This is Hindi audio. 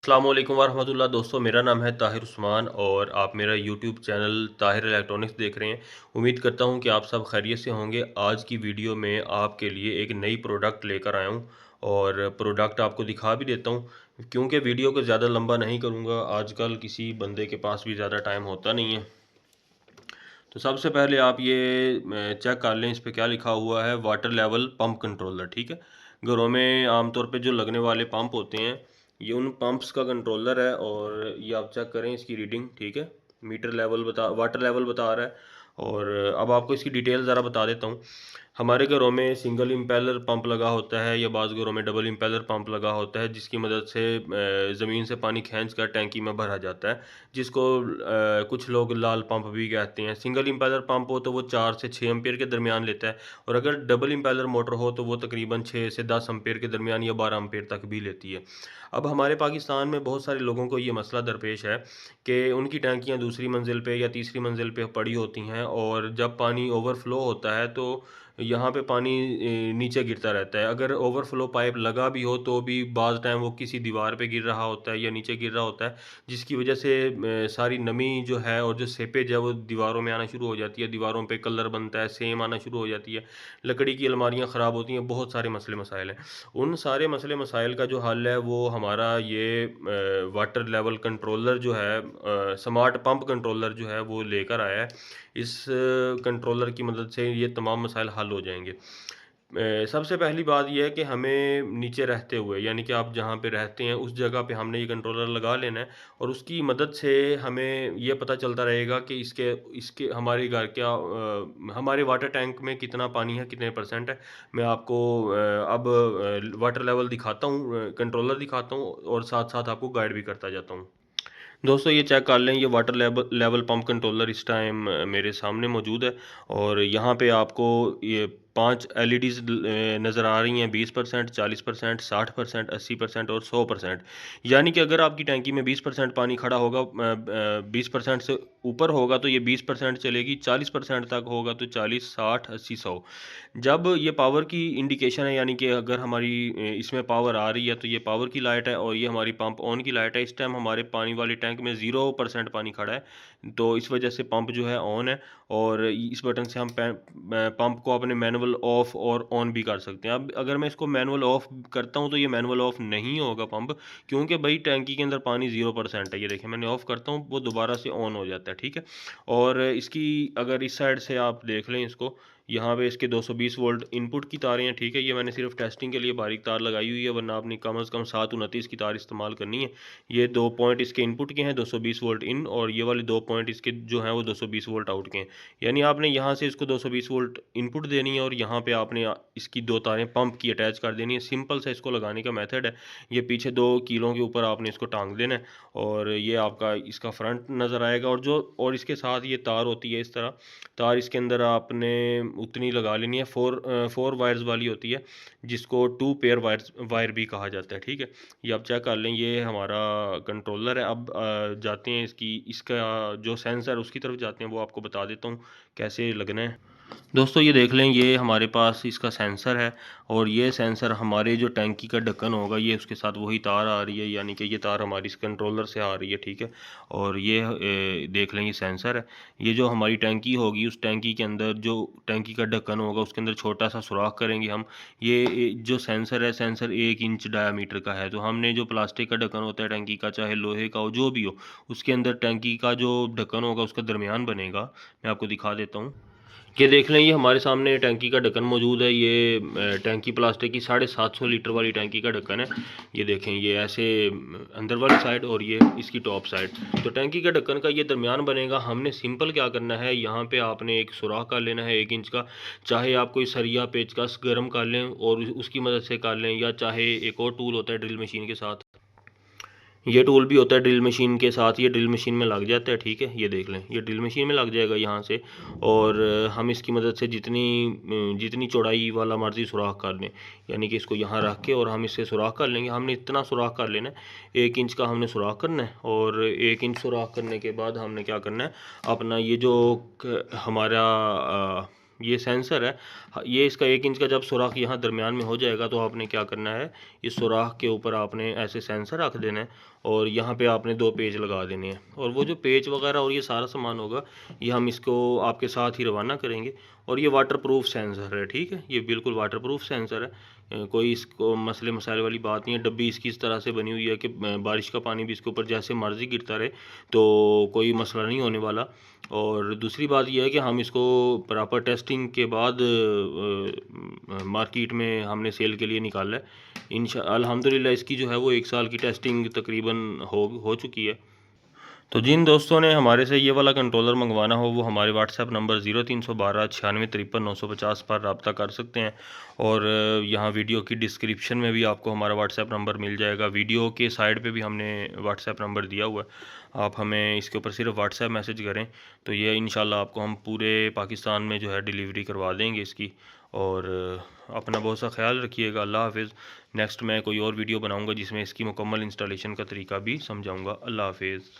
अस्सलाम वालेकुम वरहमतुल्लाह। दोस्तों, मेरा नाम है ताहिर उस्मान और आप मेरा यूट्यूब चैनल ताहिर इलेक्ट्रॉनिक्स देख रहे हैं। उम्मीद करता हूं कि आप सब खैरियत से होंगे। आज की वीडियो में आपके लिए एक नई प्रोडक्ट लेकर आया हूं और प्रोडक्ट आपको दिखा भी देता हूं, क्योंकि वीडियो को ज़्यादा लंबा नहीं करूंगा। आजकल किसी बंदे के पास भी ज़्यादा टाइम होता नहीं है। तो सबसे पहले आप ये चेक कर लें, इस पर क्या लिखा हुआ है। वाटर लेवल पंप कंट्रोलर, ठीक है। घरों में आमतौर पे जो लगने वाले पंप होते हैं, ये उन पंप्स का कंट्रोलर है। और ये आप चेक करें इसकी रीडिंग, ठीक है। मीटर लेवल वाटर लेवल बता रहा है। और अब आपको इसकी डिटेल ज़रा बता देता हूँ। हमारे घरों में सिंगल इम्पेलर पंप लगा होता है या बाज़ घरों में डबल इम्पेलर पंप लगा होता है, जिसकी मदद से ज़मीन से पानी खींच कर टैंकी में भरा जाता है, जिसको कुछ लोग लाल पंप भी कहते हैं। सिंगल इम्पेलर पंप हो तो वो 4 से 6 एम्पियर के दरमियान लेता है, और अगर डबल इम्पेलर मोटर हो तो वो तकरीबन 6 से 10 एम्पियर के दरमियान या 12 एम्पियर तक भी लेती है। अब हमारे पाकिस्तान में बहुत सारे लोगों को ये मसला दरपेश है कि उनकी टैंकियाँ दूसरी मंजिल पे या तीसरी मंजिल पे पड़ी होती हैं, और जब पानी ओवरफ्लो होता है तो यहाँ पे पानी नीचे गिरता रहता है। अगर ओवरफ्लो पाइप लगा भी हो तो भी बाज़ टाइम वो किसी दीवार पे गिर रहा होता है या नीचे गिर रहा होता है, जिसकी वजह से सारी नमी जो है और जो सेपेज है वो दीवारों में आना शुरू हो जाती है। दीवारों पे कलर बनता है, सेम आना शुरू हो जाती है, लकड़ी की अलमारियाँ ख़राब होती हैं, बहुत सारे मसले मसाइल हैं। उन सारे मसले मसाइल का जो हल है वो हमारा ये वाटर लेवल कंट्रोलर जो है, स्मार्ट पंप कंट्रोलर जो है वो लेकर आया है। इस कंट्रोलर की मदद से ये तमाम मसाइल हल हो जाएंगे। सबसे पहली बात यह है कि हमें नीचे रहते हुए, यानी कि आप जहाँ पे रहते हैं उस जगह पे हमने ये कंट्रोलर लगा लेना है, और उसकी मदद से हमें ये पता चलता रहेगा कि इसके इसके हमारे घर क्या हमारे वाटर टैंक में कितना पानी है, कितने परसेंट है। मैं आपको अब वाटर लेवल दिखाता हूँ, कंट्रोलर दिखाता हूँ, और साथ साथ आपको गाइड भी करता जाता हूँ। दोस्तों, ये चेक कर लें, ये water level level pump controller इस टाइम मेरे सामने मौजूद है। और यहाँ पे आपको ये 5 एलईडीज़ नज़र आ रही हैं। 20%, 40%, 60%, 80% और 100%। यानी कि अगर आपकी टैंकी में 20% पानी खड़ा होगा, 20% से ऊपर होगा तो ये 20% चलेगी, 40% तक होगा तो 40, 60, 80, 100। जब ये पावर की इंडिकेशन है, यानी कि अगर हमारी इसमें पावर आ रही है तो ये पावर की लाइट है, और ये हमारी पंप ऑन की लाइट है। इस टाइम हमारे पानी वाले टैंक में 0% पानी खड़ा है, तो इस वजह से पंप जो है ऑन है। और इस बटन से हम पंप को अपने मैनुअल ऑफ और ऑन भी कर सकते हैं। अब अगर मैं इसको मैनुअल ऑफ करता हूँ तो ये मैनुअल ऑफ नहीं होगा पंप, क्योंकि भाई टैंकी के अंदर पानी 0% है। ये देखिए, मैंने ऑफ करता हूँ, वो दोबारा से ऑन हो जाता है, ठीक है। और इसकी अगर इस साइड से आप देख लें इसको, यहाँ पे इसके 220 वोल्ट इनपुट की तारें हैं, ठीक है। ये मैंने सिर्फ टेस्टिंग के लिए बारीक तार लगाई हुई है, वरना आपने कम से कम 729 की तार इस्तेमाल करनी है। ये 2 पॉइंट इसके इनपुट के हैं, 220 वोल्ट इन, और ये वाले 2 पॉइंट इसके जो हैं वो 220 वोल्ट आउट के हैं। यानी आपने यहाँ से इसको 220 वोल्ट इनपुट देनी है, और यहाँ पे आपने इसकी 2 तारें पंप की अटैच कर देनी है। सिंपल सा इसको लगाने का मेथड है। ये पीछे 2 कीलों के ऊपर आपने इसको टांग देना है, और ये आपका इसका फ्रंट नज़र आएगा। और इसके साथ ये तार होती है, इस तरह तार इसके अंदर आपने उतनी लगा लेनी है। 4 वायर्स वाली होती है, जिसको 2 पेयर वायर भी कहा जाता है, ठीक है। ये आप चेक कर लें, ये हमारा कंट्रोलर है। अब जाते हैं इसका जो सेंसर उसकी तरफ जाते हैं, वो आपको बता देता हूँ कैसे लगना है। दोस्तों, ये देख लें, ये हमारे पास इसका सेंसर है, और ये सेंसर हमारे जो टैंकी का ढक्कन होगा, ये उसके साथ वही तार आ रही है, यानी कि ये तार हमारी इस कंट्रोलर से आ रही है, ठीक है। और ये देख लें, ये सेंसर है। ये जो हमारी टैंकी होगी, उस टैंकी के अंदर जो टैंकी का ढक्कन होगा उसके अंदर छोटा सा सुराख करेंगे हम। ये जो सेंसर है, सेंसर 1 इंच डायामीटर का है, तो हमने जो प्लास्टिक का ढक्कन होता है टैंकी का, चाहे लोहे का हो, जो भी हो, उसके अंदर टैंकी का जो ढक्कन होगा उसका दरमियान बनेगा। मैं आपको दिखा देता हूँ। ये देख लें, ये हमारे सामने टैंकी का ढक्कन मौजूद है। ये टैंकी प्लास्टिक की 750 लीटर वाली टैंकी का ढक्कन है। ये देखें, ये ऐसे अंदर वाली साइड, और ये इसकी टॉप साइड। तो टैंकी का ढक्कन का ये दरमियान बनेगा। हमने सिंपल क्या करना है, यहाँ पे आपने एक सुराख कर लेना है 1 इंच का। चाहे आप कोई सरिया पेचकस गर्म कर लें और उसकी मदद से कर लें, या चाहे एक और टूल होता है ड्रिल मशीन के साथ, ये टूल भी होता है ड्रिल मशीन के साथ, ये ड्रिल मशीन में लग जाता है, ठीक है। ये देख लें, ये ड्रिल मशीन में लग जाएगा यहाँ से। और हम इसकी मदद से जितनी चौड़ाई वाला मर्जी सुराख कर लें, यानी कि इसको यहाँ रख के और हम इससे सुराख कर लेंगे। हमने इतना सुराख कर लेना है, 1 इंच का हमने सुराख करना है। और 1 इंच सुराख करने के बाद हमने क्या करना है, अपना ये जो हमारा ये सेंसर है। ये इसका 1 इंच का जब सुराख यहाँ दरमियान में हो जाएगा तो आपने क्या करना है, इस सुराख के ऊपर आपने ऐसे सेंसर रख देना है और यहाँ पे आपने 2 पेच लगा देने हैं। और वो जो पेच वगैरह और ये सारा सामान होगा, ये हम इसको आपके साथ ही रवाना करेंगे। और ये वाटरप्रूफ सेंसर है, ठीक है, ये बिल्कुल वाटरप्रूफ सेंसर है। कोई इसको मसले मसाइल वाली बात नहीं है। डब्बी इसकी इस तरह से बनी हुई है कि बारिश का पानी भी इसके ऊपर जैसे मर्जी गिरता रहे, तो कोई मसला नहीं होने वाला। और दूसरी बात यह है कि हम इसको प्रॉपर टेस्टिंग के बाद मार्केट में हमने सेल के लिए निकाला है। अल्हम्दुलिल्लाह इसकी जो है वो 1 साल की टेस्टिंग तकरीबन हो चुकी है। तो जिन दोस्तों ने हमारे से ये वाला कंट्रोलर मंगवाना हो, वो हमारे व्हाट्सएप नंबर 0312 9653 50 पर रब्ता कर सकते हैं। और यहाँ वीडियो की डिस्क्रिप्शन में भी आपको हमारा व्हाट्सएप नंबर मिल जाएगा। वीडियो के साइड पे भी हमने व्हाट्सएप नंबर दिया हुआ है। आप हमें इसके ऊपर सिर्फ व्हाट्सएप मैसेज करें तो ये इंशाल्लाह आपको हम पूरे पाकिस्तान में जो है डिलीवरी करवा देंगे इसकी। और अपना बहुत सा ख्याल रखिएगा। अल्लाह हाफिज़। नेक्स्ट मैं कोई और वीडियो बनाऊँगा जिसमें इसकी मुकम्मल इंस्टॉलेशन का तरीका भी समझाऊँगा। अल्लाह हाफिज़।